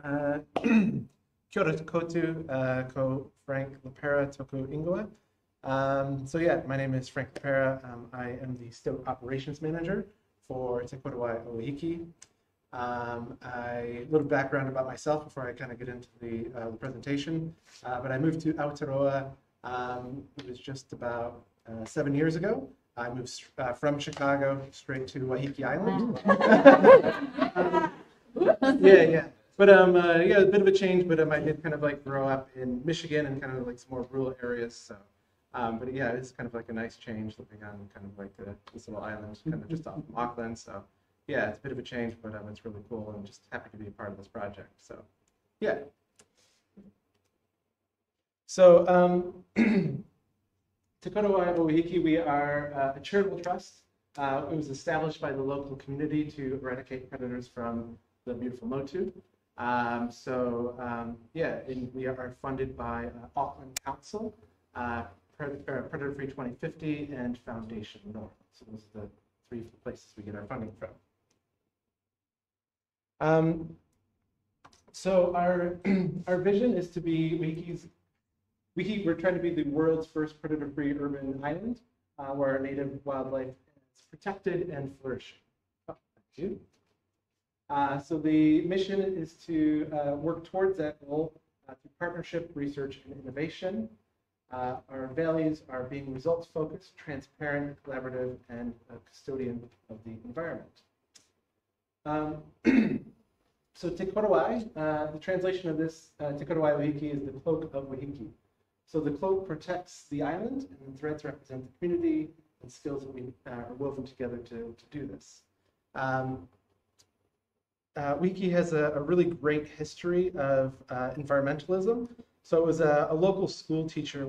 Kia ora koutou, ko Frank Lepera toku ingoa. So yeah, my name is Frank Lepera. I am the Stoat Operations Manager for Te Korowai Waiheke. A little background about myself before I kind of get into the presentation. But I moved to Aotearoa, it was just about 7 years ago. I moved from Chicago straight to Waiheke Island. Yeah. But yeah, a bit of a change, but I did kind of like grow up in Michigan and kind of like some more rural areas. So, but yeah, it's kind of like a nice change living on kind of like this little island, kind of just off of Auckland. So, yeah, it's a bit of a change, but it's really cool, and I'm just happy to be a part of this project. So, yeah. So, Te Korowai Waiheke, we are a charitable trust. It was established by the local community to eradicate predators from the beautiful Motu. Yeah, we are funded by Auckland Council, Predator Free 2050, and Foundation North. So those are the three places we get our funding from. So our vision is to be we're trying to be the world's first predator-free urban island, where our native wildlife is protected and flourishing. Oh, thank you. So the mission is to work towards that goal through partnership, research, and innovation. Our values are being results-focused, transparent, collaborative, and a custodian of the environment. So Te Korowai, the translation of this, Te Korowai Waiheke, is the cloak of Waiheke. So the cloak protects the island, and the threads represent the community and skills that we are woven together to do this. Waiheke has a really great history of environmentalism. So it was a local school teacher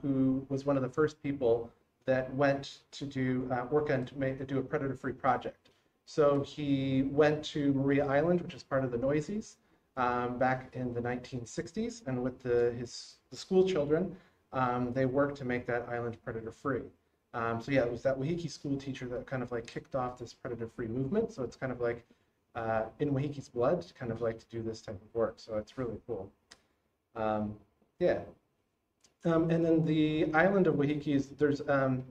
who was one of the first people that went to do work on to do a predator-free project. So he went to Maria Island, which is part of the Noises, back in the 1960s, and with the school children, they worked to make that island predator-free. So yeah, it was that Waiheke school teacher that kind of like kicked off this predator-free movement. So it's kind of like in Waiheke's blood, to kind of like to do this type of work. So it's really cool. Yeah. And then the island of Waiheke is there's a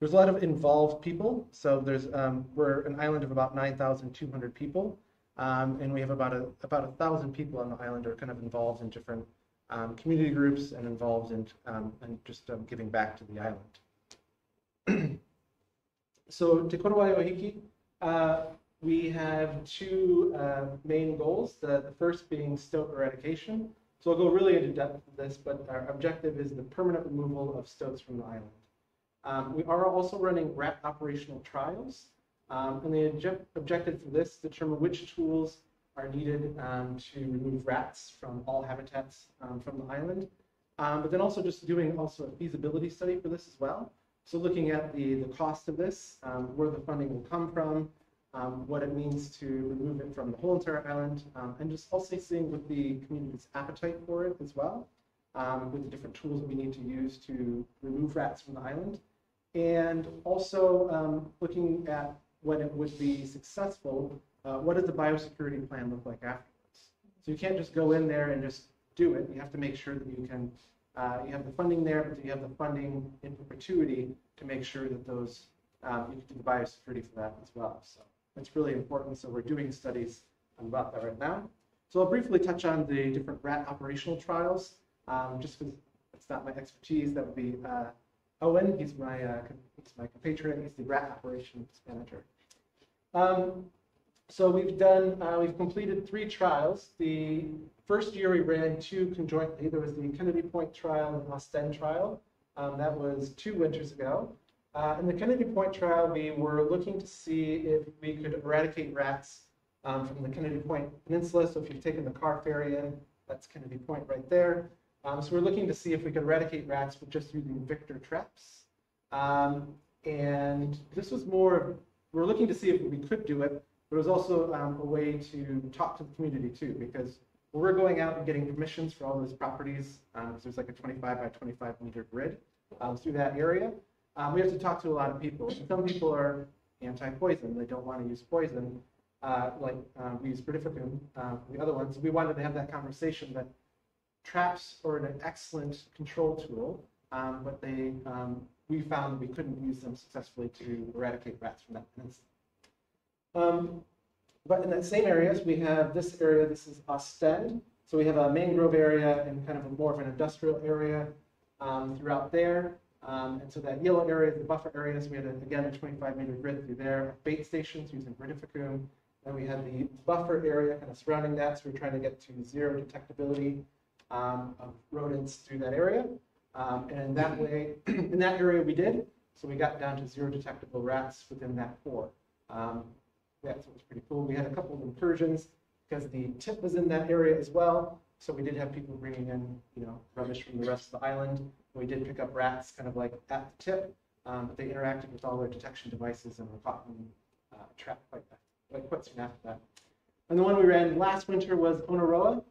lot of involved people. So we're an island of about 9,200 people, and we have about 1,000 people on the island are kind of involved in different community groups and involved in and just giving back to the island. So Te Korowai Waiheke, we have two main goals. The first being stoat eradication. So I'll go really into depth with this, but our objective is the permanent removal of stoats from the island. We are also running rat operational trials, and the objective for this is to determine which tools are needed to remove rats from all habitats from the island, but then also just doing a feasibility study for this as well. So looking at the cost of this, where the funding will come from, what it means to remove it from the whole entire island, and just also seeing what the community's appetite for it as well, with the different tools that we need to use to remove rats from the island. And also looking at when it would be successful, what does the biosecurity plan look like afterwards? So you can't just go in there and just do it. You have to make sure that you can, you have the funding there, but you have the funding in perpetuity to make sure that those, you can do the biosecurity for that as well. So it's really important. So we're doing studies about that right now. So I'll briefly touch on the different rat operational trials, just because it's not my expertise. That would be Owen. He's my compatriot. He's the rat operations manager. So we've completed 3 trials. The first year we ran 2 conjointly. There was the Kennedy Point trial and Ostend trial. That was 2 winters ago. In the Kennedy Point trial, we were looking to see if we could eradicate rats from the Kennedy Point Peninsula. So if you've taken the car ferry in, that's Kennedy Point right there. So we're looking to see if we could eradicate rats with just using Victor traps. And this was more, we're looking to see if we could do it, but it was also a way to talk to the community too, because we're going out and getting permissions for all those properties. There's like a 25 by 25 meter grid through that area. We have to talk to a lot of people. Some people are anti-poison. They don't want to use poison. we use Britificum, the other ones. We wanted to have that conversation that traps are an excellent control tool, but we found we couldn't use them successfully to eradicate rats from that peninsula. But in that same areas, we have this area. This is Ostend. So we have a mangrove area and kind of more of an industrial area throughout there. And so that yellow area is the buffer areas. We had, again, a 25-meter grid through there, bait stations using Britificum. And we had the buffer area kind of surrounding that. So we're trying to get to zero detectability of rodents through that area. And that way, in that area we did. So we got down to zero detectable rats within that core. Yeah, so it was pretty cool. We had a couple of incursions because the tip was in that area as well. So we did have people bringing in, rubbish from the rest of the island. We did pick up rats kind of like at the tip, but they interacted with all their detection devices and were caught and trapped quite soon after that. And the one we ran last winter was Onaroa.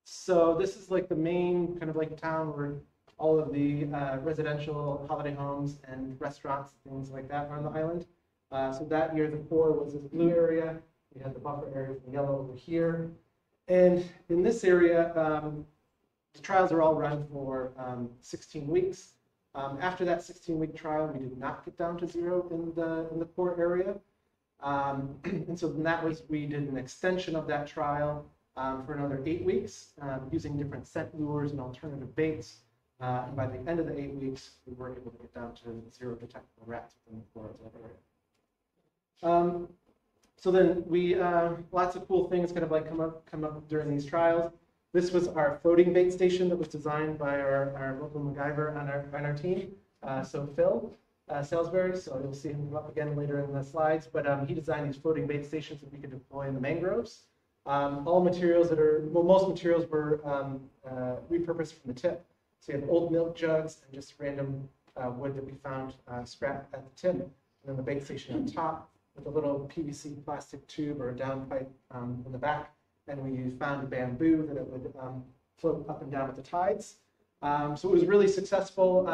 So this is like the main kind of like town where all of the residential holiday homes and restaurants, things like that are on the island. So that year, the core was this blue area. We had the buffer area from yellow over here. And in this area, the trials are all run for 16 weeks. After that 16-week trial, we did not get down to zero in the core area. And so then we did an extension of that trial for another 8 weeks using different scent lures and alternative baits. And by the end of the 8 weeks, we were able to get down to zero detectable rats within the core of that area. So then we, lots of cool things kind of like come up during these trials. This was our floating bait station that was designed by our local MacGyver on our team. So Phil Salisbury, so you'll see him come up again later in the slides, but he designed these floating bait stations that we could deploy in the mangroves. All materials most materials were repurposed from the tip. So you have old milk jugs and just random wood that we found scrapped at the tip, and then the bait station on top, with a little PVC plastic tube or a downpipe in the back. And we found a bamboo that it would float up and down with the tides. So it was really successful.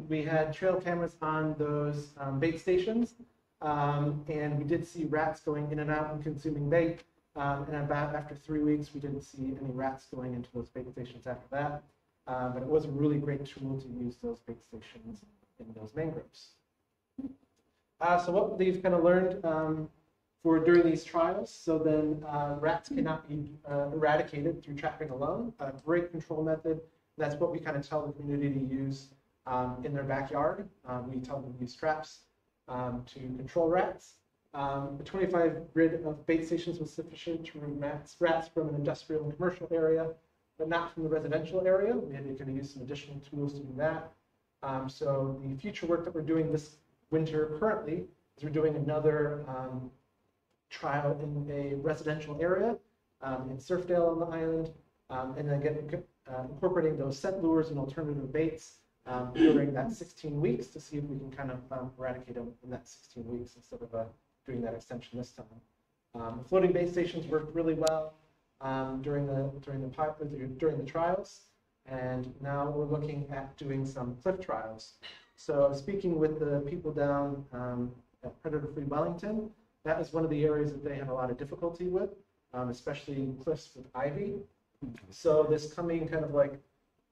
We had trail cameras on those bait stations. And we did see rats going in and out and consuming bait. And about after 3 weeks, we didn't see any rats going into those bait stations after that. But it was a really great tool to use those bait stations in those mangroves. So what they've kind of learned during these trials, so then rats cannot be eradicated through trapping alone. A great control method. That's what we kind of tell the community to use in their backyard. We tell them to use traps to control rats. The 25 grid of bait stations was sufficient to remove rats from an industrial and commercial area, but not from the residential area. We had to use some additional tools to do that. So the future work that we're doing this winter currently is we're doing another trial in a residential area in Surfdale on the island, and then incorporating those scent lures and alternative baits during that 16 weeks to see if we can kind of eradicate them in that 16 weeks instead of doing that extension this time. Floating bait stations worked really well during the trials, and now we're looking at doing some cliff trials. So speaking with the people down at Predator-Free Wellington, that is one of the areas that they have a lot of difficulty with, especially cliffs with ivy. So this coming kind of like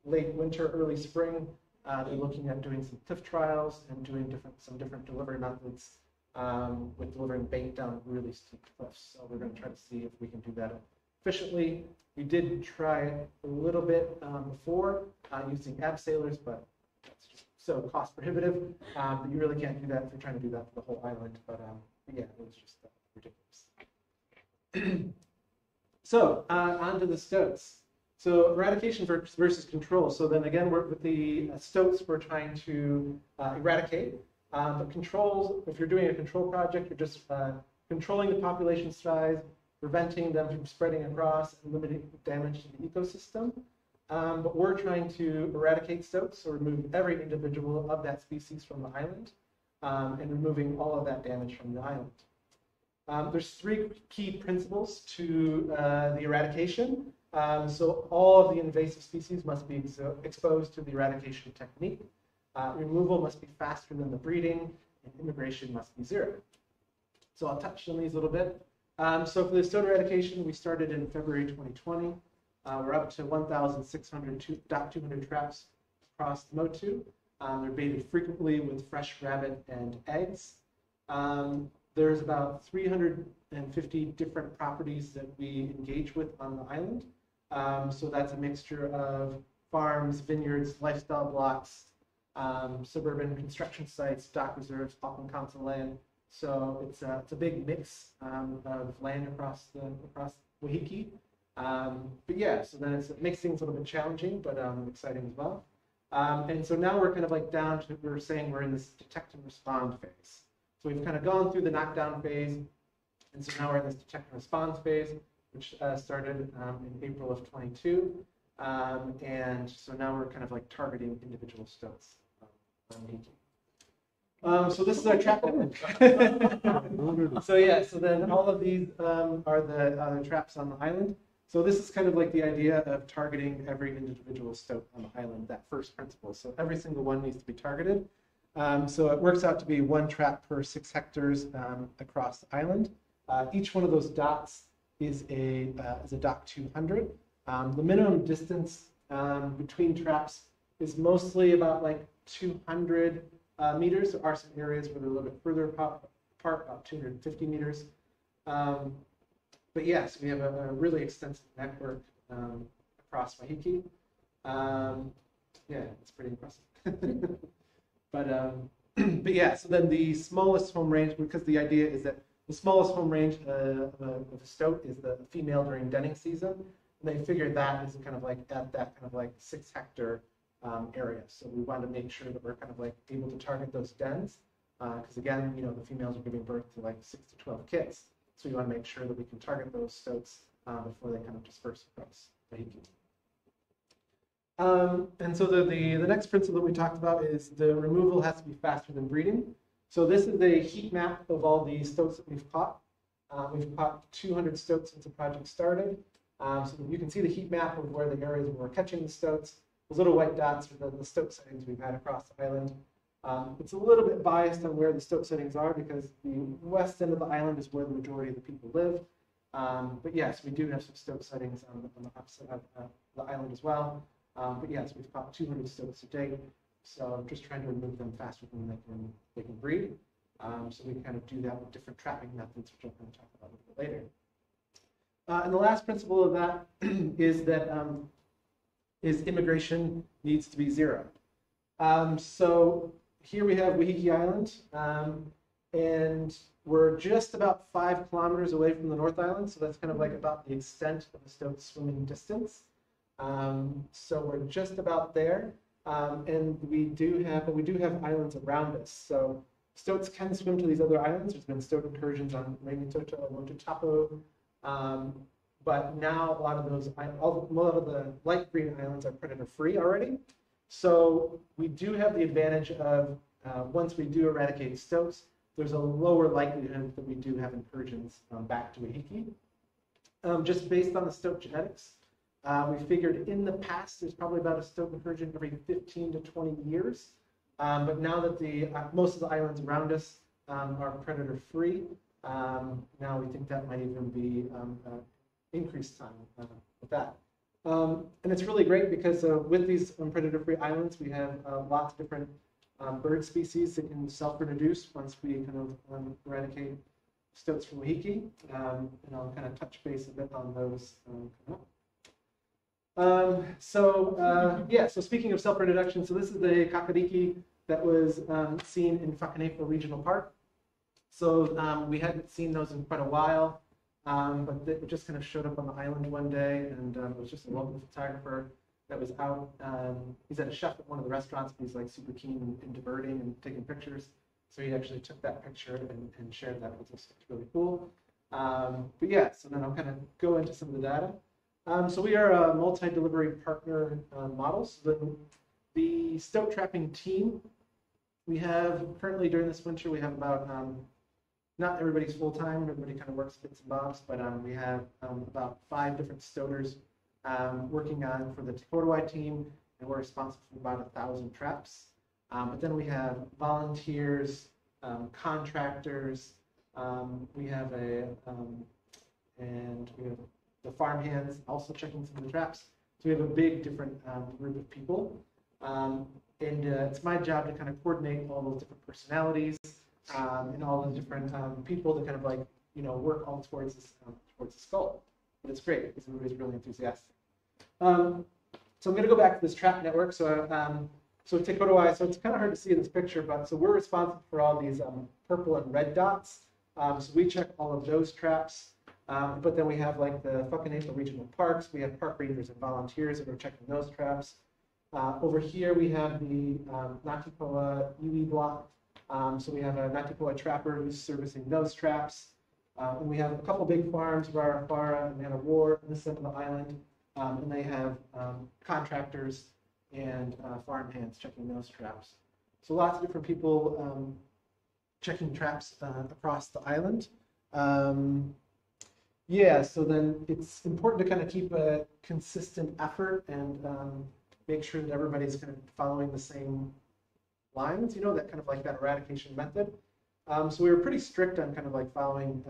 late winter, early spring, they're looking at doing some cliff trials and doing some different delivery methods with delivering bait down really steep cliffs. So we're going to try to see if we can do that efficiently. We did try it a little bit before using abseilers, but that's just so cost prohibitive. You really can't do that if you're trying to do that for the whole island. But yeah, it was just ridiculous. So on to the stoats. So eradication versus control. So then again, with the stoats, we're trying to eradicate. But controls, if you're doing a control project, you're just controlling the population size, preventing them from spreading across, and limiting damage to the ecosystem. But we're trying to eradicate stoats, so remove every individual of that species from the island, and removing all of that damage from the island. There's 3 key principles to the eradication. So all of the invasive species must be exposed to the eradication technique. Removal must be faster than the breeding, and immigration must be 0. So I'll touch on these a little bit. So for the stoat eradication, we started in February 2020. We're up to 1,600 traps across the Motu. They're baited frequently with fresh rabbit and eggs. There's about 350 different properties that we engage with on the island. So that's a mixture of farms, vineyards, lifestyle blocks, suburban construction sites, dock reserves, Auckland Council land. So it's a big mix of land across Waiheke. But yeah, so then it makes things a little bit challenging, but exciting as well. And so now we're kind of like down to, we're saying we're in this detect and respond phase. So we've kind of gone through the knockdown phase, and so now we're in this detect and respond phase, which started in April of 22. And so now we're kind of like targeting individual stoats on Waiheke. So this is our trap network. So yeah, so then all of these are the traps on the island. So this is kind of like the idea of targeting every individual stoat on the island, that first principle. So every single one needs to be targeted. So it works out to be 1 trap per 6 hectares across the island. Each one of those dots is a dock 200. The minimum distance between traps is mostly about like 200 meters. There are some areas where they're a little bit further apart, about 250 meters. But yes, we have a really extensive network across Waiheke. Yeah, it's pretty impressive. But yeah, so then the smallest home range, because the idea is that the smallest home range of a stoat is the female during denning season. And they figured that is kind of like at that kind of like 6 hectare area. So we want to make sure that we're kind of like able to target those dens. Because again, you know, the females are giving birth to like 6 to 12 kids. So we want to make sure that we can target those stoats before they kind of disperse across Waiheke. And so the next principle that we talked about is the removal has to be faster than breeding. So this is a heat map of all the stoats that we've caught. We've caught 200 stoats since the project started. So you can see the heat map of where the areas where we're catching the stoats. Those little white dots are the stoat sightings we've had across the island. It's a little bit biased on where the stoat sightings are because the west end of the island is where the majority of the people live. But yes, we do have some stoat sightings on the opposite of the island as well. But yes, we've caught 200 stoats to date. So I'm just trying to remove them faster than they can breed. So we kind of do that with different trapping methods, which I'm going to talk about a little bit later. And the last principle of that is that immigration needs to be 0. So here we have Waiheke Island, and we're just about 5 kilometers away from the North Island. So that's kind of like about the extent of the stoat swimming distance. So we're just about there, and we do have islands around us. So stoats can swim to these other islands. There's been stoat incursions on Rangitoto and Motutapo, but now a lot of the light green islands are predator free already. So we do have the advantage of once we do eradicate stoats, there's a lower likelihood that we do have incursions back to Waiheke. Just based on the stoat genetics. We figured in the past there's probably about a stoat incursion every 15 to 20 years. But now that most of the islands around us are predator free, now we think that might even be increased time with that. And it's really great because with these predator free islands, we have lots of different bird species that can self-reproduce once we kind of eradicate stoats from Waiheke. And I'll kind of touch base a bit on those coming up. So speaking of self-reproduction, so this is the kākā that was seen in Whakanepa Regional Park. So we hadn't seen those in quite a while, but they just kind of showed up on the island one day, and it was just a local photographer that was out. He's at a chef at one of the restaurants, but he's like super keen in diverting and taking pictures. So he actually took that picture and shared that with us. It's really cool. But yeah, so then I'll kind of go into some of the data. So we are a multi-delivery partner model. So the stoat trapping team, we have currently during this winter, we have about, not everybody's full-time, everybody kind of works bits and bobs, but we have about 5 different stoaters working on for the Te Korowai team, and we're responsible for about 1,000 traps. But then we have volunteers, contractors, we have and we have the farmhands also checking some of the traps. So we have a big different group of people. It's my job to kind of coordinate all those different personalities and all the different people to kind of like, work all towards this goal. But it's great because everybody's really enthusiastic. So I'm going to go back to this trap network. So Te Korowai, so it's kind of hard to see in this picture, but so we're responsible for all these purple and red dots. So we check all of those traps. But then we have like the Whakanepa Regional Parks. We have park rangers and volunteers that are checking those traps. Over here we have the Ngāti Iwi block. So we have a Ngāti trapper who's servicing those traps. And we have a couple big farms, Rarafara and Manawar, on this side of the island. And they have contractors and farmhands checking those traps. So lots of different people checking traps across the island. Yeah, so then it's important to kind of keep a consistent effort and make sure that everybody's kind of following the same lines, that kind of like that eradication method. So we were pretty strict on kind of like following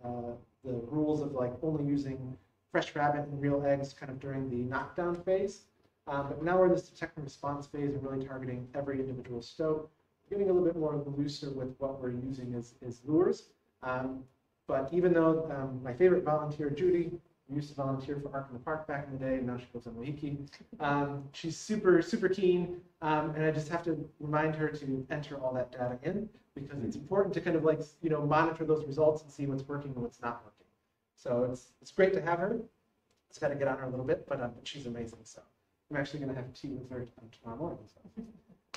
the rules of like only using fresh rabbit and real eggs kind of during the knockdown phase. But now we're in this detect and response phase and really targeting every individual stoat, getting a little bit more looser with what we're using as lures. But even though my favorite volunteer, Judy, who used to volunteer for Ark in the Park back in the day, and now she goes on Waiheke, she's super, super keen, and I just have to remind her to enter all that data in, because it's important to kind of like, monitor those results and see what's working and what's not working. So it's great to have her. It's got to get on her a little bit, but she's amazing. So I'm actually going to have tea with her tomorrow morning.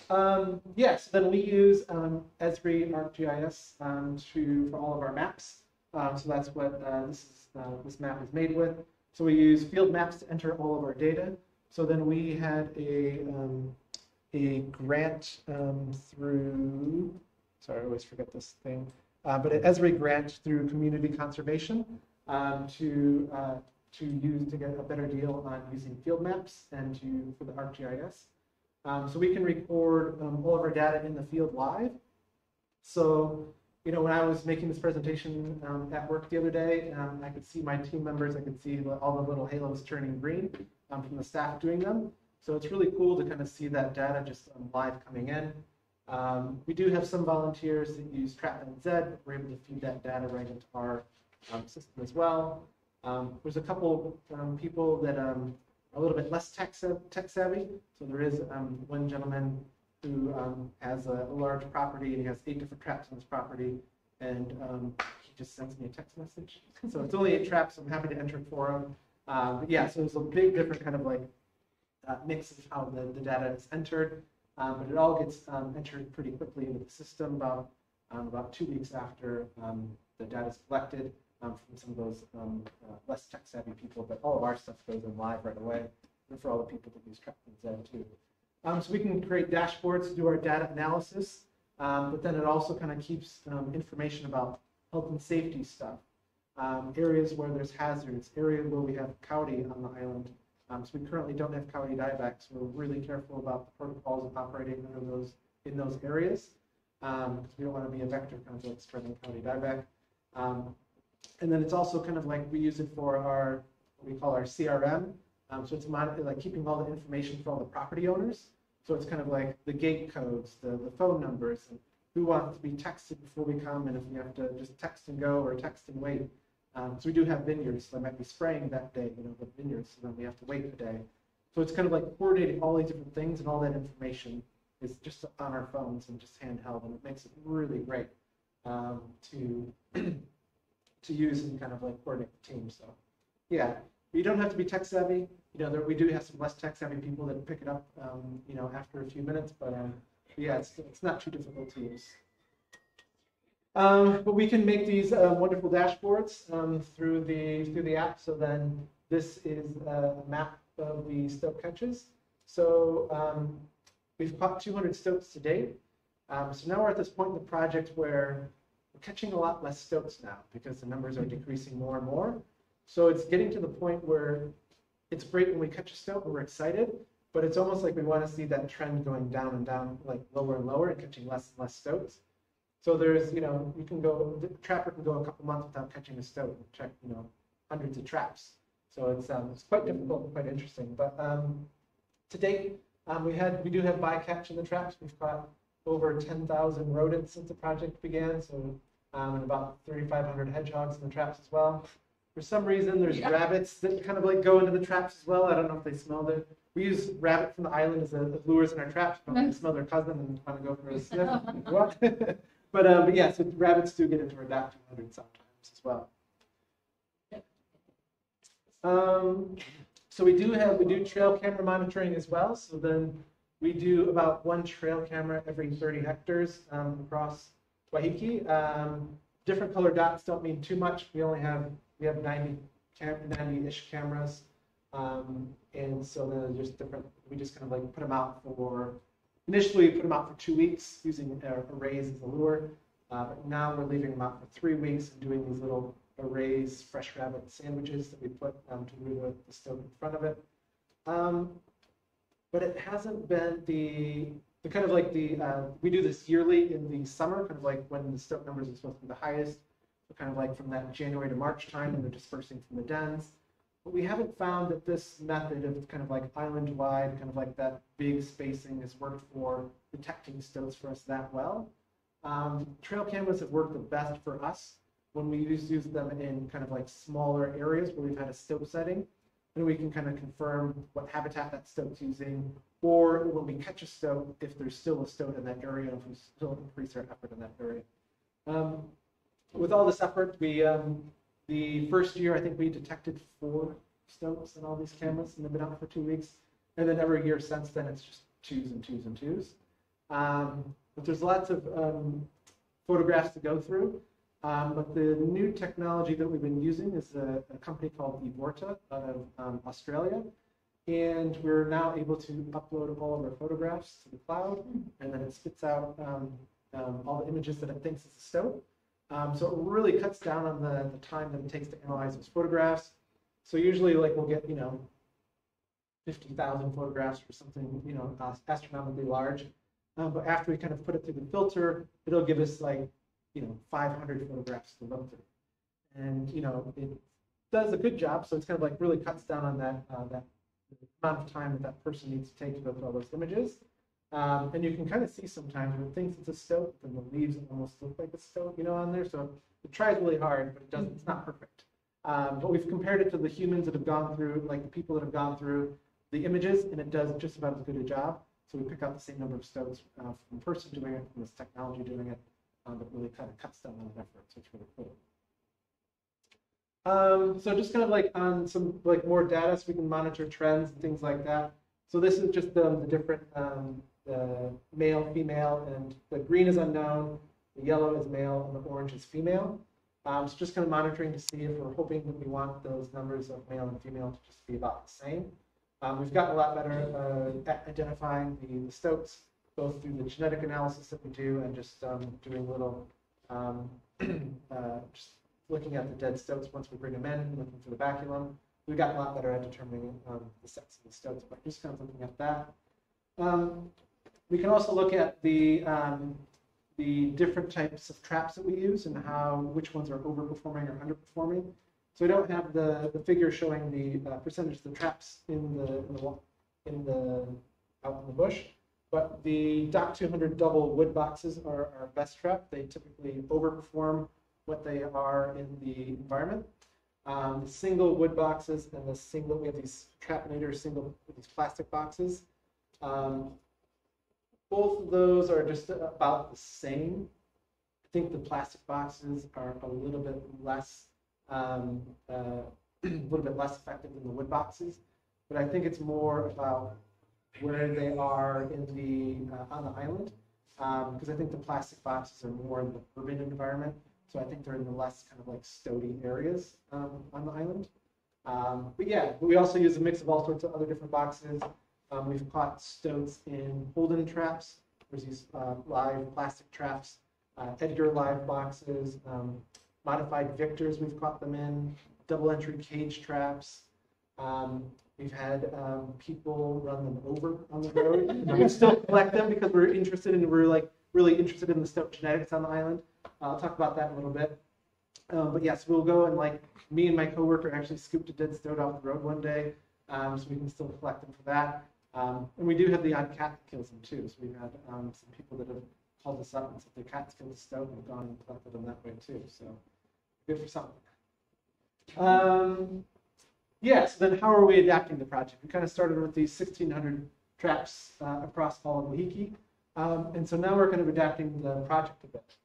So. Yes, then we use Esri ArcGIS for all of our maps. So that's what this map is made with. So we use field maps to enter all of our data. So then we had a grant through, sorry, I always forget this thing, but an Esri grant through community conservation to get a better deal on using field maps and for the ArcGIS. So we can record all of our data in the field live. So when I was making this presentation at work the other day, I could see my team members, I could see all the little halos turning green from the staff doing them. So it's really cool to kind of see that data just live coming in. We do have some volunteers that use TrapNZ, but we're able to feed that data right into our system as well. There's a couple people that are a little bit less tech savvy. So there is one gentleman who has a large property, and he has 8 different traps on his property, and he just sends me a text message. So it's only 8 traps, so I'm happy to enter it for him. But yeah, so there's a big different kind of like mix of how the data is entered, but it all gets entered pretty quickly into the system about 2 weeks after the data is collected from some of those less tech savvy people, but all of our stuff goes in live right away, and for all the people that use TrapNZ too. So we can create dashboards to do our data analysis, but then it also kind of keeps information about health and safety stuff, areas where there's hazards, areas where we have coyote on the island. So we currently don't have coyote dieback, so we're really careful about the protocols of operating in those areas, because we don't want to be a vector kind of like spreading coyote dieback. And then it's also kind of like we use it for what we call our CRM. So it's like keeping all the information for all the property owners. So it's kind of like the gate codes, the phone numbers, and who wants to be texted before we come, and if we have to just text and go or text and wait. So we do have vineyards, so I might be spraying that day, the vineyards, so then we have to wait a day. So it's kind of like coordinating all these different things, and all that information is just on our phones and just handheld, and it makes it really great to use and kind of like coordinate the team. So yeah, you don't have to be tech savvy. We do have some less tech savvy people that pick it up, after a few minutes, but yeah, it's not too difficult to use. But we can make these wonderful dashboards through the app. So then this is a map of the stoat catches. So we've caught 200 stoats to date. So now we're at this point in the project where we're catching a lot less stoats now because the numbers are decreasing more and more. So it's getting to the point where it's great when we catch a stoat and we're excited, but it's almost like we want to see that trend going down and down, like lower and lower, and catching less and less stoats. So there's, the trapper can go a couple months without catching a stoat and check, hundreds of traps. So it's quite difficult and quite interesting. But to date, we do have bycatch in the traps. We've caught over 10,000 rodents since the project began. So and about 3,500 hedgehogs in the traps as well. For some reason, there's rabbits that kind of like go into the traps as well. I don't know if they smelled it. We use rabbit from the island as lures in our traps. They smell their cousin and want to go for a sniff. But yeah, so rabbits do get into our DAC 200 sometimes as well. So we do trail camera monitoring as well. So then we do about 1 trail camera every 30 hectares across Waiheke. Different color dots don't mean too much. We have 90-ish cameras, and so then there's just different. We just kind of like put them out for. Initially, we put them out for 2 weeks using arrays as a lure, but now we're leaving them out for 3 weeks and doing these little arrays, fresh rabbit sandwiches that we put to lure the stoat in front of it. But it hasn't been the kind of like we do this yearly in the summer, kind of like when the stoat numbers are supposed to be the highest, so kind of like from that January to March time when they're dispersing from the dens. But we haven't found that this method of kind of like island-wide, kind of like that big spacing has worked for detecting stoats for us that well. Trail cameras have worked the best for us when we use them in kind of like smaller areas where we've had a stoat setting, and we can kind of confirm what habitat that stoat's using, or when we catch a stoat, if there's still a stoat in that area, if we still increase our effort in that area. With all this effort, the first year, I think we detected 4 stoats in all these cameras, and they've been out for 2 weeks. And then every year since then, it's just 2s and 2s and 2s. But there's lots of photographs to go through. But the new technology that we've been using is a company called Evorta out of Australia. And we're now able to upload all of our photographs to the cloud, and then it spits out all the images that it thinks is a stoat. So it really cuts down on the time that it takes to analyze those photographs. So usually, like, we'll get 50,000 photographs or something astronomically large. But after we kind of put it through the filter, it'll give us 500 photographs to look through, and it does a good job. So it's kind of like really cuts down on that amount of time that person needs to take to go through all those images. And you can kind of see sometimes when it thinks it's a stoat, then the leaves almost look like a stoat, on there. So it tries really hard, but it doesn't. It's not perfect. But we've compared it to the humans that have gone through, like the people that have gone through the images, and it does just about as good a job. So we pick out the same number of stoats from the person doing it, from this technology doing it, that really kind of cuts down on the effort. So it's really cool. So just kind of like on some more data, so we can monitor trends and things like that. So this is just the different the male, female, and the green is unknown, the yellow is male, and the orange is female. So just kind of monitoring to see if we're hoping that we want those numbers of male and female to just be about the same. We've gotten a lot better at identifying the stoats, both through the genetic analysis that we do and just doing little, just looking at the dead stoats once we bring them in, looking for the baculum. We've gotten a lot better at determining the sex of the stoats, but just kind of looking at that. We can also look at the different types of traps that we use and which ones are overperforming or underperforming. So we don't have the figure showing the percentage of the traps out in the bush, but the DAC 200 double wood boxes are our best trap. They typically overperform what they are in the environment. The single wood boxes and we have these Trapinator these plastic boxes. Both of those are just about the same. I think the plastic boxes are a little bit less effective than the wood boxes, but I think it's more about where they are in on the island, because I think the plastic boxes are more in the urban environment, so I think they're in the less kind of like stoaty areas on the island. But yeah, we also use a mix of all sorts of other different boxes. We've caught stoats in Holden traps. There's these live plastic traps, Edgar live boxes, modified Victors we've caught them in, double entry cage traps. We've had people run them over on the road. We still collect them because we're interested in, really interested in the stoat genetics on the island. I'll talk about that in a little bit. But yes, we'll go and like me and my coworker actually scooped a dead stoat off the road one day, so we can still collect them for that. And we do have the odd cat that kills them too. So we've had some people that have called us up and said the cats killed the stoat and have gone and collected them that way too. So good for something. Yeah, so then how are we adapting the project? We kind of started with these 1,600 traps across all of Waiheke. And so now we're kind of adapting the project a bit.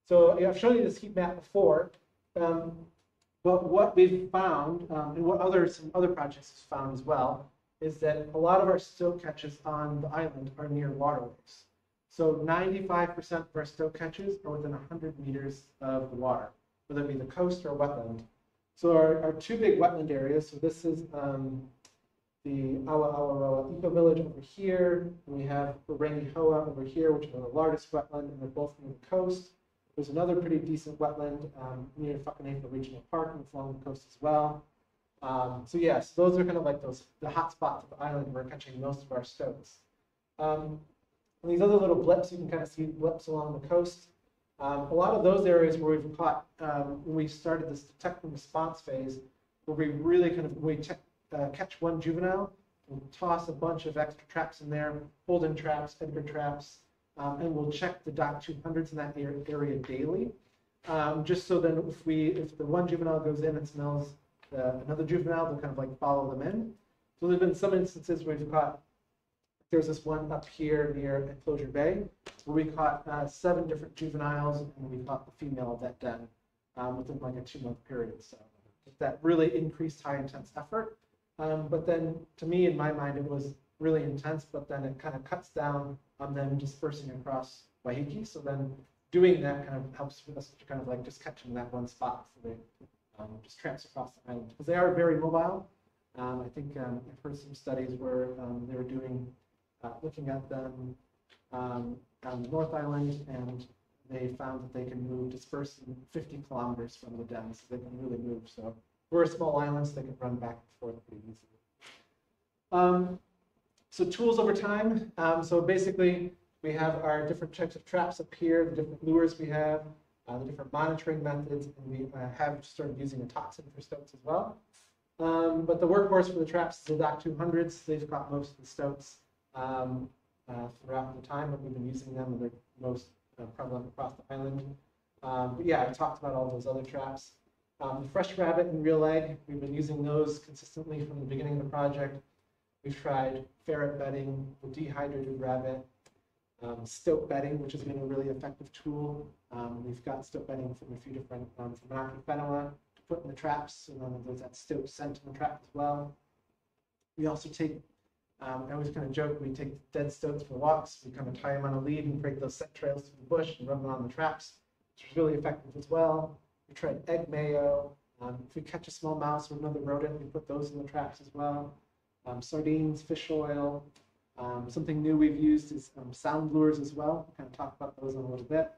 So I've shown you this heat map before, but what we've found, and what some other projects have found as well, is that a lot of our stoat catches on the island are near waterways. So 95% of our stoat catches are within 100 meters of the water, whether it be the coast or a wetland. So our two big wetland areas, so this is the Awa Eco Village over here, and we have Rangi Hoa over here, which is the largest wetland, and they're both near the coast. There's another pretty decent wetland near Whakanefa Regional Park, and it's along the coast as well. So yes, those are kind of like the hot spots of the island where we're catching most of our stoats. And these other little blips, you can kind of see blips along the coast. A lot of those areas where we've caught, when we started this detect and response phase, where we really kind of catch one juvenile and toss a bunch of extra traps in there, hold-in traps, Edgar traps, and we'll check the DOC 200s in that area daily, just so then if the one juvenile goes in and smells another juvenile, they'll kind of like follow them in. So there's been some instances where we've caught, there's this one up here near Enclosure Bay, where we caught 7 different juveniles, and we caught the female of that den within like a 2-month period. So that really increased high intense effort. But then to me, in my mind, it was really intense, but then it kind of cuts down on them dispersing across Waiheke. So then doing that kind of helps with us to kind of like just catching that one spot. So they just tramps across the island because they are very mobile. I think I've heard some studies where they were doing, looking at them on the North Island, and they found that they can disperse in 50 kilometers from the den, so they can really move. So we're a small island, so they can run back and forth pretty easily. So tools over time. So basically, we have our different types of traps up here, the different lures we have, the different monitoring methods, and we have started using a toxin for stoats as well. But the workhorse for the traps is the DOC 200s. They've caught most of the stoats throughout the time that we've been using them, and they're most prevalent across the island. But yeah, I talked about all those other traps. The fresh rabbit and real egg, we've been using those consistently from the beginning of the project. We've tried ferret bedding, the dehydrated rabbit, stoat bedding, which has been a really effective tool. We've got stoat bedding from a few different, from Manaki to put in the traps, and then there's that stoat scent in the trap as well. We also take, I always kind of joke, we take dead stoats for walks, we kind of tie them on a lead and create those scent trails through the bush and rub them on the traps, which is really effective as well. We tried egg mayo. If we catch a small mouse or another rodent, we put those in the traps as well. Sardines, fish oil. Something new we've used is sound lures as well. We'll kind of talk about those in a little bit.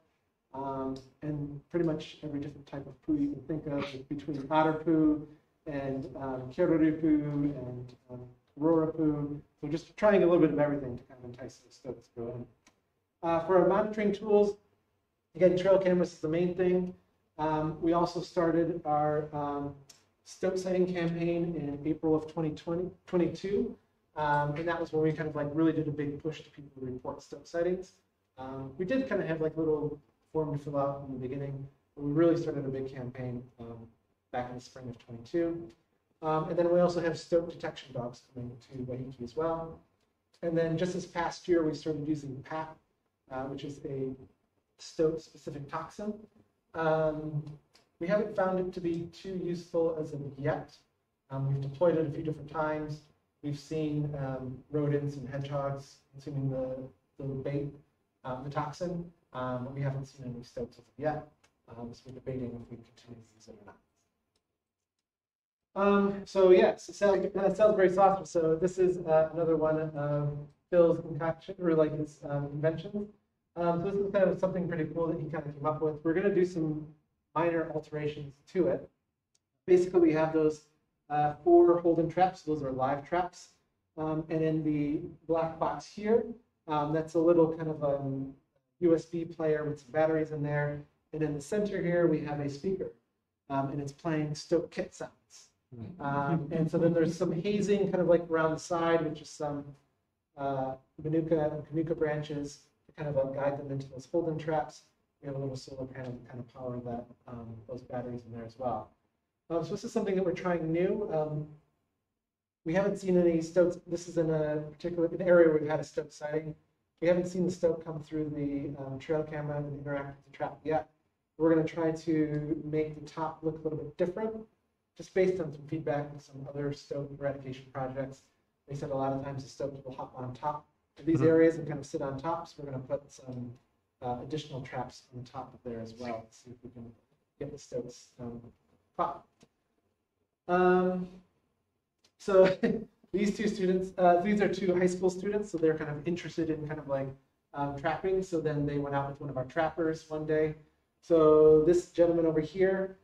And pretty much every different type of poo you can think of, between otter poo and keruri poo and aurora poo. So just trying a little bit of everything to kind of entice those stoats to go in. For our monitoring tools, again, trail cameras is the main thing. We also started our stoat sighting campaign in April of 2022. And that was when we kind of like really did a big push to people to report stoat sightings. We did kind of have like a little form to fill out in the beginning, but we really started a big campaign back in the spring of 22. And then we also have stoat detection dogs coming to Waiheke as well. And then just this past year, we started using PAP, which is a stoat-specific toxin. We haven't found it to be too useful as of yet. We've deployed it a few different times. We've seen rodents and hedgehogs consuming the bait, the toxin, but we haven't seen any stoats as of yet. So we're debating if we continue to use it or not. So yes, Salisbury saucer. So this is another one of Phil's concoction, or like his invention. So this is kind of something pretty cool that he kind of came up with. We're going to do some minor alterations to it. Basically, we have those 4 hold-in traps. Those are live traps. And in the black box here, that's a little kind of USB player with some batteries in there. And in the center here, we have a speaker. and it's playing stoat kit sounds. And so then there's some hazing kind of like around the side, which is some manuka and kanuka branches to kind of like guide them into those hold-in traps. We have a little solar panel to kind of power that those batteries in there as well. So this is something that we're trying new. We haven't seen any stoats. This is in a particular area where we've had a stoat sighting. We haven't seen the stoat come through the trail camera and interact with the trap yet. We're going to try to make the top look a little bit different, just based on some feedback from some other stoat eradication projects. They said a lot of times the stoats will hop on top of these areas and kind of sit on top. So we're going to put some additional traps on the top of there as well to see if we can get the stoats pop. So these two students, these are two high school students, so they're kind of interested in kind of like trapping. So then they went out with one of our trappers one day. So this gentleman over here,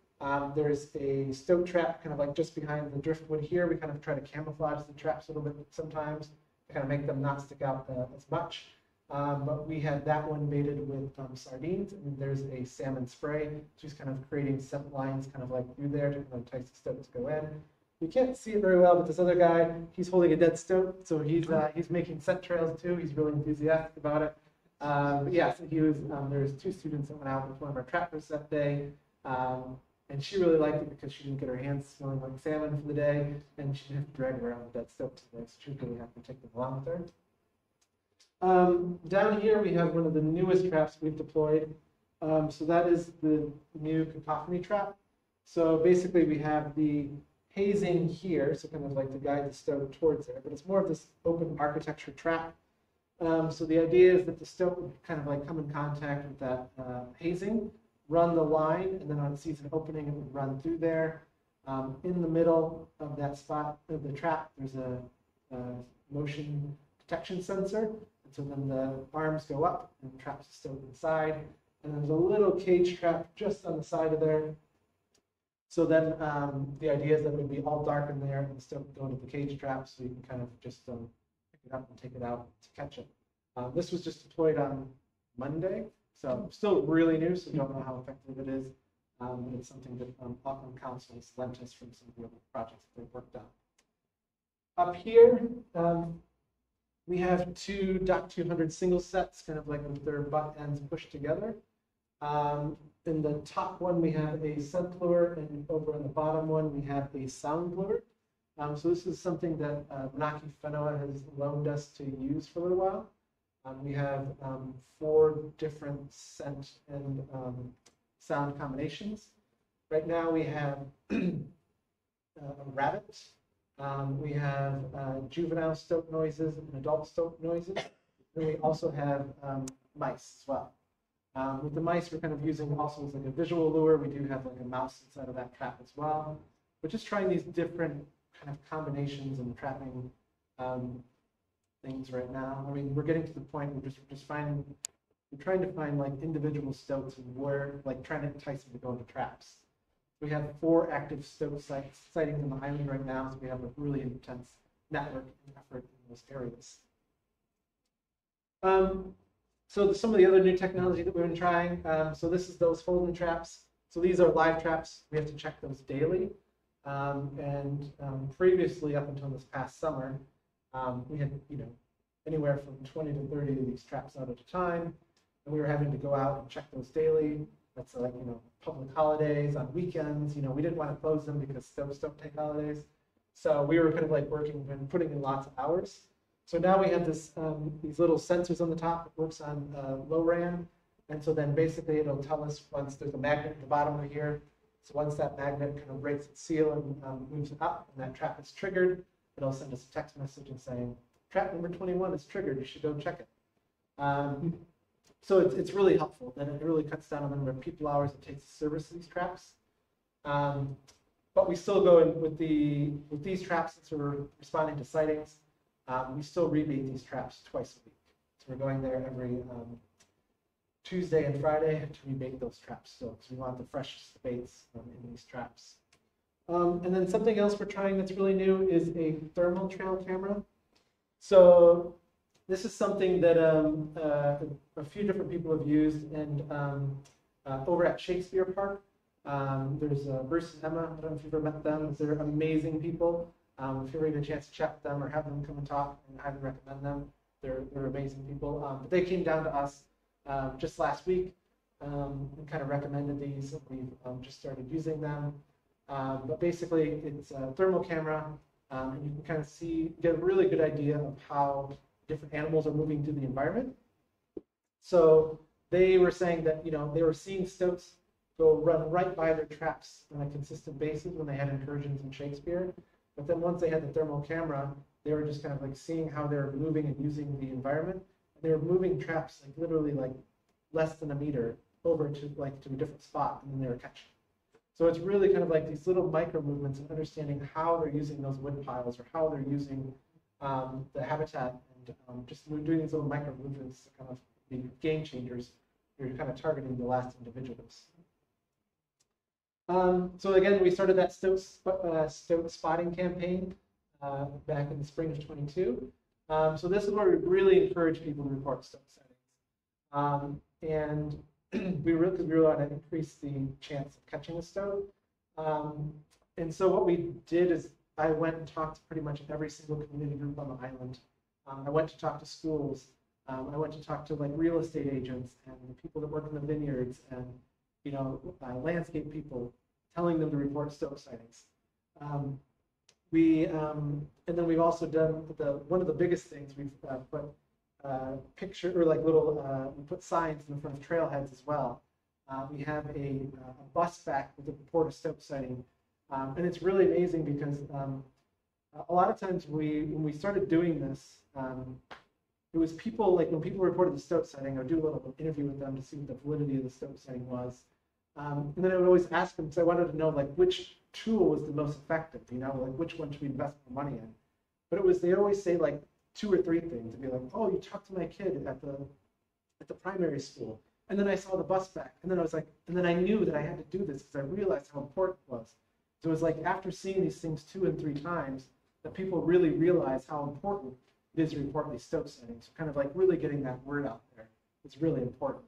there's a stoat trap kind of like just behind the driftwood here. We kind of try to camouflage the traps a little bit sometimes to kind of make them not stick out as much. But we had that one baited with sardines, and there's a salmon spray. So he's kind of creating scent lines kind of like through there to kind of entice the stoat to go in. You can't see it very well, but this other guy, he's holding a dead stoat, so he's making scent trails too. He's really enthusiastic about it. But yeah, so he was. There's two students that went out with one of our trappers that day, and she really liked it because she didn't get her hands smelling like salmon for the day, and she didn't have to drag around the dead stoat today, so she was really happy to take them along with her. Down here we have one of the newest traps we've deployed. So that is the new cacophony trap. So basically we have the hazing here, so kind of like to guide the stoat towards there, but it's more of this open architecture trap. So the idea is that the stoat would kind of like come in contact with that hazing, run the line, and then when it sees an opening, it would run through there. In the middle of that spot of the trap, there's a motion detection sensor. And so then the arms go up and traps the stoat inside. And there's a little cage trap just on the side of there. So then the idea is that it would be all dark in there and the stoat would go into the cage trap, so you can kind of just pick it up and take it out to catch it. This was just deployed on Monday, so still really new, so don't know how effective it is. But it's something that Auckland Council has lent us from some of the other projects that they've worked on. Up here, we have two DOC 200 single sets, kind of like with their butt ends pushed together. In the top one, we have a scent lure, and over in the bottom one, we have a sound lure. So this is something that Manaki Whenua has loaned us to use for a little while. We have 4 different scent and sound combinations. Right now, we have a rabbit. We have juvenile stoat noises and adult stoat noises. And we also have mice as well. With the mice, we're kind of using also as like a visual lure. We do have like a mouse inside of that trap as well. We're just trying these different kind of combinations and trapping things right now. I mean, we're getting to the point where we're trying to find like individual stoats and we're like trying to entice them to go into traps. We have 4 active stoat sightings on the island right now, so we have a really intense network and effort in those areas. So some of the other new technology that we've been trying, so this is those fold-in traps. So these are live traps. We have to check those daily. Previously, up until this past summer, we had anywhere from 20 to 30 of these traps out at a time, and we were having to go out and check those daily. That's like public holidays on weekends. We didn't want to close them because stoats don't take holidays. So we were kind of like working and putting in lots of hours. So now we have this these little sensors on the top that works on low RAN, and so then basically it'll tell us once there's a magnet at the bottom over here. So once that magnet kind of breaks its seal and moves it up, and that trap is triggered, it'll send us a text message and saying, "Trap number 21 is triggered. You should go check it." So it's really helpful, and it really cuts down on the number of people hours it takes to service these traps. But we still go in with these traps, since we're responding to sightings. We still rebait these traps twice a week. So we're going there every Tuesday and Friday to rebait those traps still, because we want the freshest baits in these traps. And then something else we're trying that's really new is a thermal trail camera. So this is something that a few different people have used, and over at Shakespeare Park, There's Bruce and Emma. I don't know if you've ever met them. They're amazing people. If you ever get a chance to chat with them or have them come and talk, I highly recommend them. They're amazing people. But they came down to us just last week and kind of recommended these. We've just started using them. But basically, it's a thermal camera, and you can kind of get a really good idea of how different animals are moving through the environment. So they were saying that they were seeing stoats run right by their traps on a consistent basis when they had incursions in Shakespeare. But then once they had the thermal camera, they were just kind of like seeing how they're moving and using the environment. And they were moving traps like literally like less than a meter over to a different spot, and then they were catching. So it's really kind of like these little micro movements and understanding how they're using those wood piles or how they're using the habitat, and just doing these little micro movements to kind of be game changers. You're kind of targeting the last individuals. So again, we started that stoat spotting campaign back in the spring of 22. So this is where we really encourage people to report stoat sightings. And we really want to increase the chance of catching a stoat. And so what we did is I went and talked to pretty much every single community group on the island. I went to talk to schools. I went to talk to like real estate agents and the people that work in the vineyards and landscape people, telling them to report stoat sightings. And then we've also done one of the biggest things. We've put picture or like little we put signs in front of trailheads as well. We have a bus back with a report of stoat sighting, and it's really amazing because a lot of times when we started doing this, it was people like when people reported the stoat sighting, I would do a little interview with them to see what the validity of the stoat sighting was. And then I would always ask them, because I wanted to know like which tool was the most effective, like which one should we invest more money in. But they always say like 2 or 3 things, to be like, oh, you talked to my kid at the primary school, and then I saw the bus back, and then I was like, and then I knew that I had to do this because I realized how important it was. So it was like after seeing these things 2 and 3 times that people really realize how important it is to report these stoat sightings. So kind of like really getting that word out there is really important.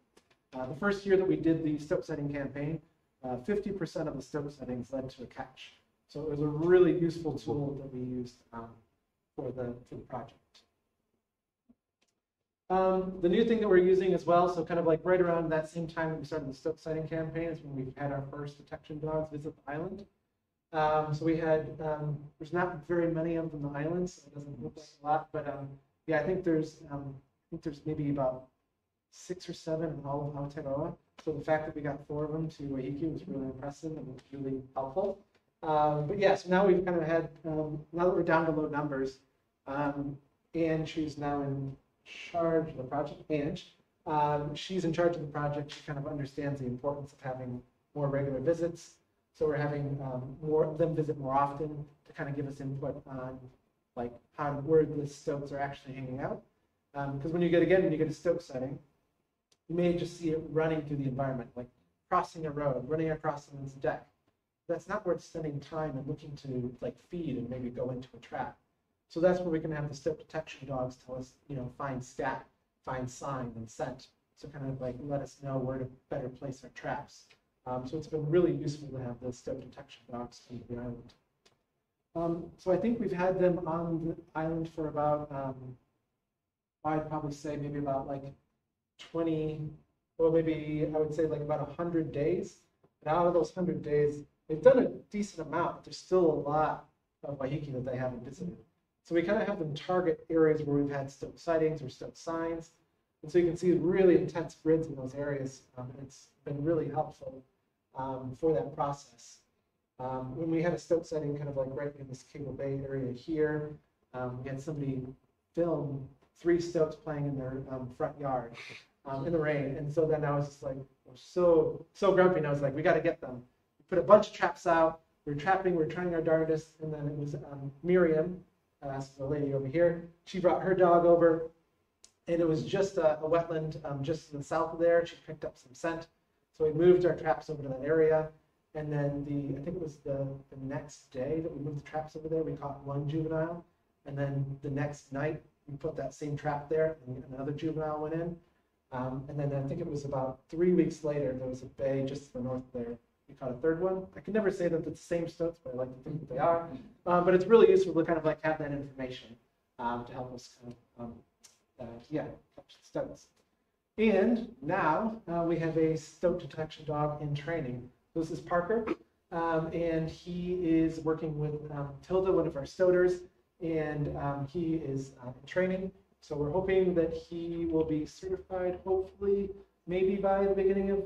The first year that we did the stoat sighting campaign, 50% of the stoat sightings led to a catch. So it was a really useful tool that we used for the project. The new thing that we're using as well, so kind of like right around that same time that we started the stoat sighting campaign is when we had our first detection dogs visit the island. So we had, there's not very many of them on the island, so it doesn't look like a lot, but yeah, I think there's maybe about 6 or 7 in all of Aotearoa. So the fact that we got 4 of them to Waiheke was really impressive and really helpful. But yeah, so now we've kind of had, now that we're down to low numbers, and she's now in charge of the project, she's in charge of the project. She kind of understands the importance of having more regular visits. So we're having more of them visit more often to kind of give us input on like where the stoats are actually hanging out. Because when you get a stoat sighting, you may just see it running through the environment, like crossing a road, running across someone's deck. That's not where it's spending time and looking to like feed and maybe go into a trap. So that's where we can have the stoat detection dogs tell us, find stat, find sign, and scent. So kind of like let us know where to better place our traps. So it's been really useful to have the stoat detection dogs on the island. So I think we've had them on the island for about, I'd probably say maybe about like 20, or maybe I would say like about 100 days. And out of those 100 days, they've done a decent amount, but there's still a lot of Waiheke that they haven't visited. So we kind of have them target areas where we've had stoat sightings or stoat signs. And so you can see really intense grids in those areas. And it's been really helpful for that process. When we had a stoat sighting kind of like right in this Cable Bay area here, we had somebody film 3 stoats playing in their front yard in the rain. And so then I was just like, so grumpy. And I was like, we got to get them. We put a bunch of traps out. We're trapping, we're trying our darndest. And then it was Miriam, the lady over here. She brought her dog over. And it was just a wetland just to the south of there. She picked up some scent. So we moved our traps over to that area. And then I think it was the next day that we moved the traps over there, we caught 1 juvenile. And then the next night, we put that same trap there, and another juvenile went in. And then I think it was about 3 weeks later, there was a bay just to the north there we caught a third one. I can never say that it's the same stoats, but I like to think that they are. But it's really useful to kind of like have that information to help us kind of, catch stoats. And now we have a stoat detection dog in training. So this is Parker, and he is working with Tilda, one of our stoaters, and he is in training. So we're hoping that he will be certified, hopefully, maybe by the beginning of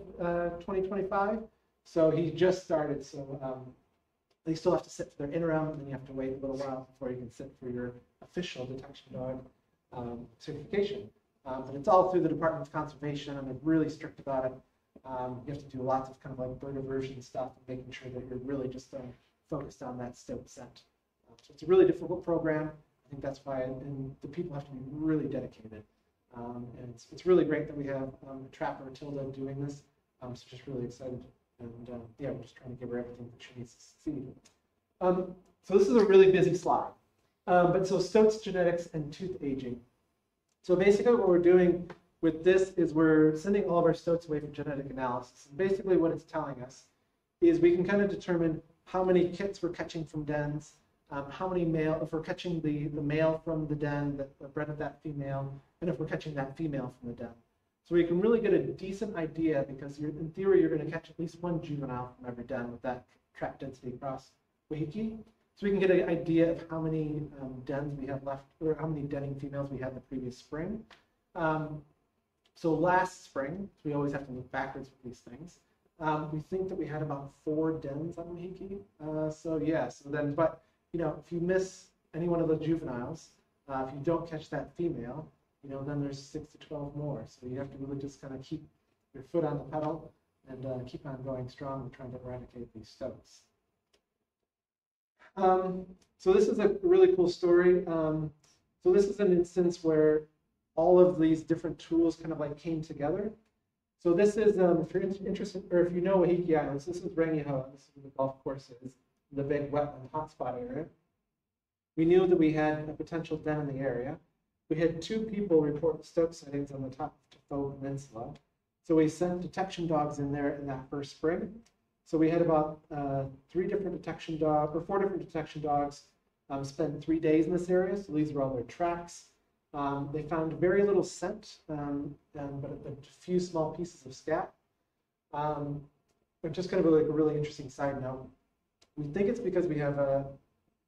2025. So he just started, so they still have to sit for their interim, and then you have to wait a little while before you can sit for your official detection dog certification. But it's all through the Department of Conservation, and they're really strict about it. You have to do lots of kind of like bird aversion stuff, and making sure that you're really just focused on that stoat scent. So it's a really difficult program. I think that's why, and the people have to be really dedicated. And it's really great that we have Trapper Tilda doing this. So just really excited, and we're just trying to give her everything that she needs to succeed. So this is a really busy slide. So stoats, genetics, and tooth aging. So basically what we're doing with this is we're sending all of our stoats away for genetic analysis. And basically what it's telling us is we can kind of determine how many kits we're catching from dens, how many male, if we're catching the male from the den that bred with that female, and if we're catching that female from the den. So we can really get a decent idea, because in theory you're going to catch at least one juvenile from every den with that trap density across Waiheke. So we can get an idea of how many dens we have left, or how many denning females we had the previous spring. So last spring, so we always have to look backwards with these things. We think that we had about 4 dens on Waiheke. But if you miss any one of the juveniles, if you don't catch that female, then there's 6 to 12 more. So you have to really just kind of keep your foot on the pedal and keep on going strong and trying to eradicate these stoats. So this is a really cool story. So this is an instance where all of these different tools kind of like came together. So this is, if you're interested, or if you know Waiheke Islands, this is Rangihoa. This is where the golf course is, the big wetland hotspot area. We knew that we had a potential den in the area. We had 2 people report stoat sightings on the top of Tefo Peninsula. So we sent detection dogs in there in that first spring. So we had about 4 different detection dogs spend 3 days in this area. So these were all their tracks. They found very little scent, but a few small pieces of scat. But just kind of like a really interesting side note. We think it's because we have a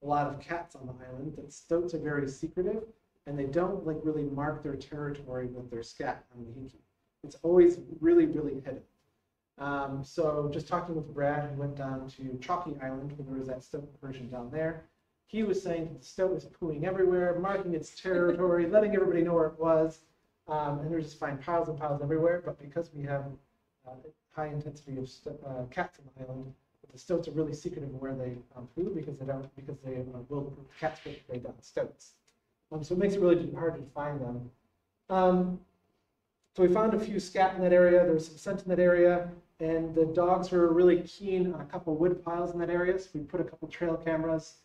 lot of cats on the island that stoats are very secretive, and they don't like really mark their territory with their scat on Waiheke. It's always really, really hidden. So just talking with Brad, who went down to Chalky Island, where there was that stoat version down there. He was saying that the stoat was pooing everywhere, marking its territory, letting everybody know where it was, and there's just find piles and piles everywhere. But because we have high intensity of cats on the island, the stoats are really secretive of where they poo, because cats will prey down stoats. So it makes it really hard to find them. So we found a few scat in that area. There was some scent in that area, and the dogs were really keen on a couple wood piles in that area. So we put a couple trail cameras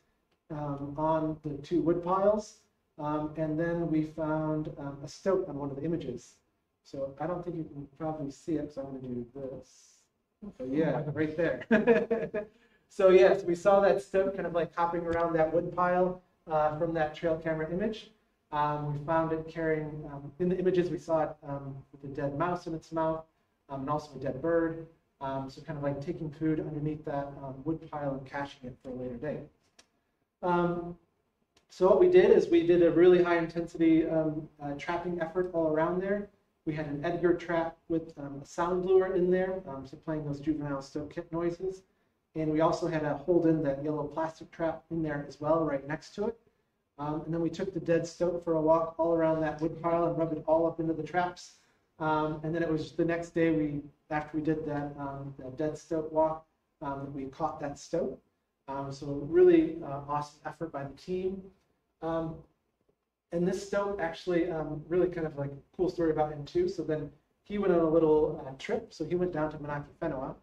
on the 2 wood piles, and then we found a stoat on one of the images. So I don't think you can probably see it, so I'm going to do this. So yeah, right there. So we saw that stoat kind of like hopping around that wood pile from that trail camera image. We found it carrying, in the images we saw it with a dead mouse in its mouth, and also a dead bird. So kind of like taking food underneath that wood pile and caching it for a later date. So what we did is we did a really high intensity trapping effort all around there. We had an Edgar trap with a sound lure in there, so playing those juvenile stoat kit noises. And we also had a Holden, that yellow plastic trap, in there as well, right next to it. And then we took the dead stoat for a walk all around that wood pile and rubbed it all up into the traps. And then it was the next day, after we did that dead stoat walk, we caught that stoat. So really awesome effort by the team. And this stoat actually really kind of like a cool story about him too. So then he went on a little trip. So he went down to Manaki Whenua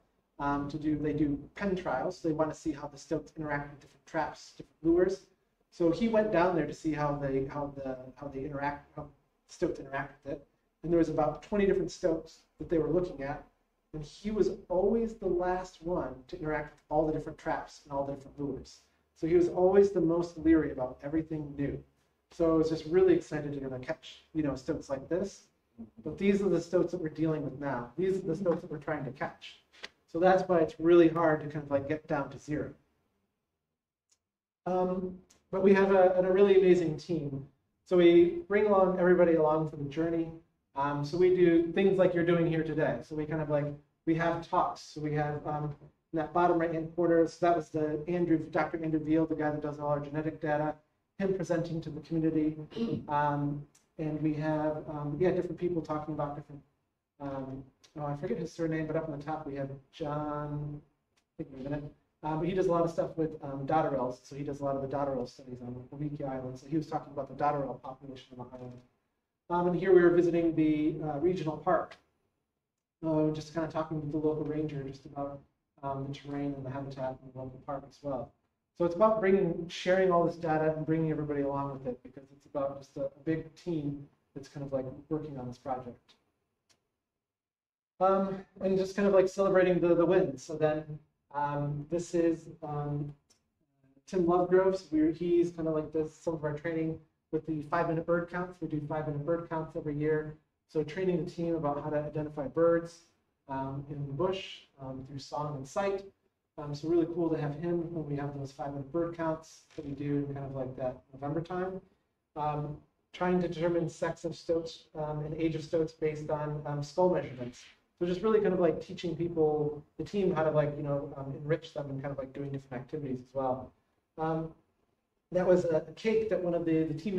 they do pen trials. So they want to see how the stoats interact with different traps, different lures. So he went down there to see how stoats interact with it. And there was about 20 different stoats that they were looking at. and he was always the last one to interact with all the different traps and all the different lures. So he was always the most leery about everything new. So I was just really excited to catch, stoats like this. But these are the stoats that we're dealing with now. These are the stoats that we're trying to catch. So that's why it's really hard to kind of get down to zero. But we have a really amazing team. So we bring everybody along for the journey. So we do things like you're doing here today. So we kind of we have talks. So we have in that bottom right-hand corner, so that was Dr. Andrew Veal, the guy that does all our genetic data, him presenting to the community. And we have, different people talking about different, I forget his surname, but up on the top we have John, give me a minute. But he does a lot of stuff with dotterels, so he does a lot of the dotterel studies on Waiheke Island. So he was talking about the dotterel population on the island. And here we were visiting the regional park, just kind of talking with the local ranger just about the terrain and the habitat in the local park as well. So it's about sharing all this data and bringing everybody along with it, because it's about just a big team that's kind of working on this project. And just kind of celebrating the wins. So then this is Tim Lovegroves. He's kind of does some of our training with the 5-minute bird counts. We do 5-minute bird counts every year. So training the team about how to identify birds in the bush through song and sight. So really cool to have him when we have those 5-minute bird counts that we do kind of that November time. Trying to determine sex of stoats and age of stoats based on skull measurements. So just really kind of teaching people, the team, how to enrich them and kind of doing different activities as well. That was a cake that one of the team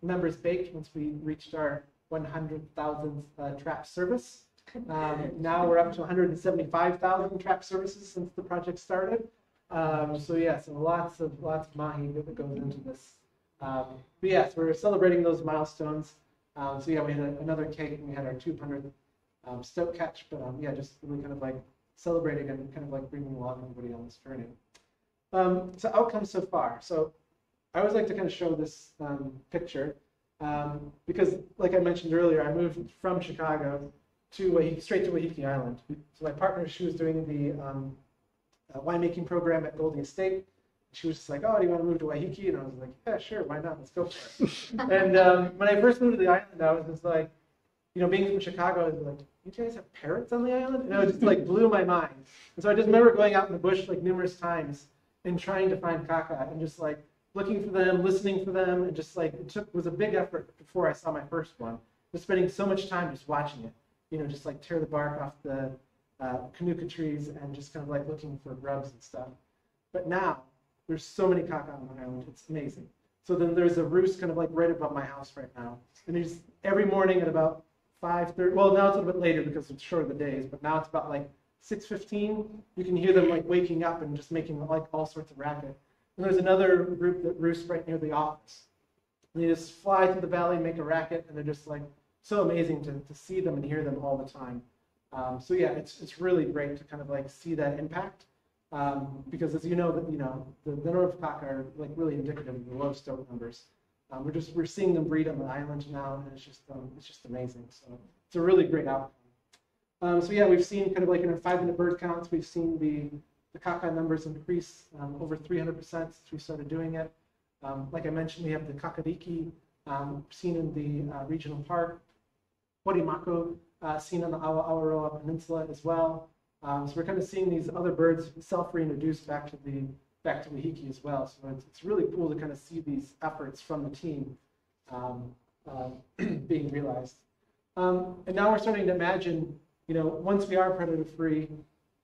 members baked once we reached our 100,000th trap service. Now we're up to 175,000 trap services since the project started. So lots of mahi that goes into this. But yes, we're celebrating those milestones. So we had another cake, and we had our 200th stoat catch. But just really kind of celebrating and kind of bringing along everybody on this journey. So outcomes so far. So I always like to kind of show this picture because, like I mentioned earlier, I moved from Chicago to straight to Waiheke Island. So my partner, she was doing the winemaking program at Goldie Estate. She was just like, "Oh, do you want to move to Waiheke?" And I was like, "Yeah, sure, why not? Let's go for it." And when I first moved to the island, I was just like, being from Chicago, I was like, "You guys have parrots on the island?" And it just blew my mind. And so I just remember going out in the bush numerous times and trying to find kākā and just looking for them, listening for them, and just it was a big effort before I saw my first one. Just spending so much time just watching it. Just tear the bark off the kanuka trees and just kind of looking for grubs and stuff. But now there's so many kākā on the island, it's amazing. So then there's a roost kind of right above my house right now. And there's every morning at about 5:30, well now it's a little bit later because it's short of the days, but now it's about 6:15, you can hear them waking up and just making all sorts of racket. And there's another group that roosts right near the office. And they just fly through the valley and make a racket, and they're just so amazing to see them and hear them all the time. So it's really great to kind of see that impact because as you know, the North kākā are really indicative of the low stoat numbers. We're seeing them breed on the island now, and it's just amazing. So it's a really great outcome. So we've seen kind of in our 5-minute bird counts, we've seen the kākā numbers increase over 300% since we started doing it. Like I mentioned, we have the kakariki seen in the regional park. Horimako, seen on the Awaroa Peninsula as well. So we're kind of seeing these other birds self-reintroduce back to Waiheke as well. So it's really cool to kind of see these efforts from the team being realized. And now we're starting to imagine, once we are predator-free,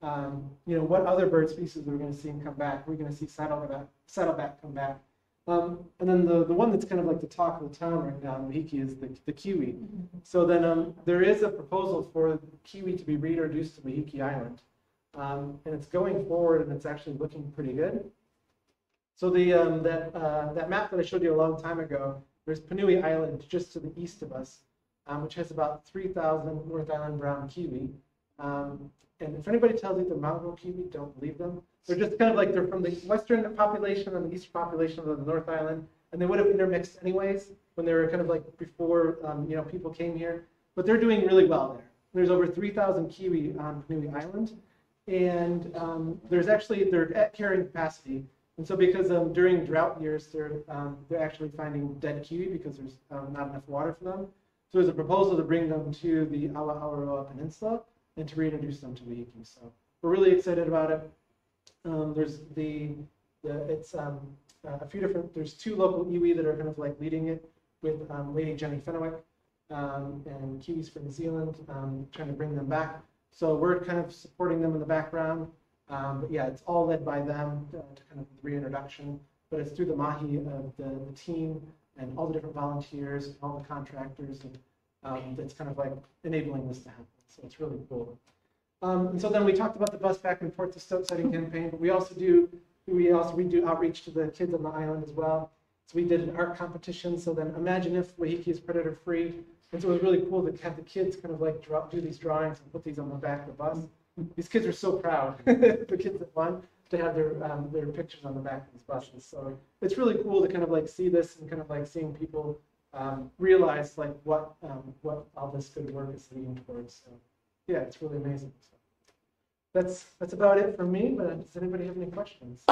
what other bird species are we going to see come back? We're going to see saddleback come back. And then the one that's kind of the talk of the town right now in Waiheke is the kiwi. So then there is a proposal for kiwi to be reintroduced to Waiheke Island. And it's going forward, and it's actually looking pretty good. So that map that I showed you a long time ago, there's Panui Island just to the east of us, which has about 3,000 North Island brown kiwi. And if anybody tells you they're mongrel kiwi, don't believe them. They're just kind of they're from the western population and the eastern population of the North Island, and they would have intermixed anyways when they were kind of before people came here. But they're doing really well There's over 3,000 kiwi on Panui Island, and they're at carrying capacity. And so because during drought years, they're actually finding dead kiwi because there's not enough water for them. So there's a proposal to bring them to the Awaroa Peninsula and to reintroduce them to Waiheke. So we're really excited about it. There's a few different, there's 2 local iwi that are kind of like leading it with Lady Jenny Fenwick and Kiwis for New Zealand, trying to bring them back. So we're kind of supporting them in the background. But yeah, it's all led by them to kind of the reintroduction, but it's through the mahi of the team and all the different volunteers, and all the contractors, and that's kind of like enabling this to happen. So it's really cool. And so then we talked about the bus back and forth to stoat sighting campaign, but we do outreach to the kids on the island as well. So we did an art competition. So then imagine if Waiheke is predator free. And so it was really cool to have the kids kind of like do these drawings and put these on the back of the bus. These kids are so proud, the kids that won, to have their pictures on the back of these buses. So it's really cool to kind of like see this and kind of like seeing people realize like what all this good work is leading towards. So yeah, it's really amazing. So that's about it from me. But does anybody have any questions?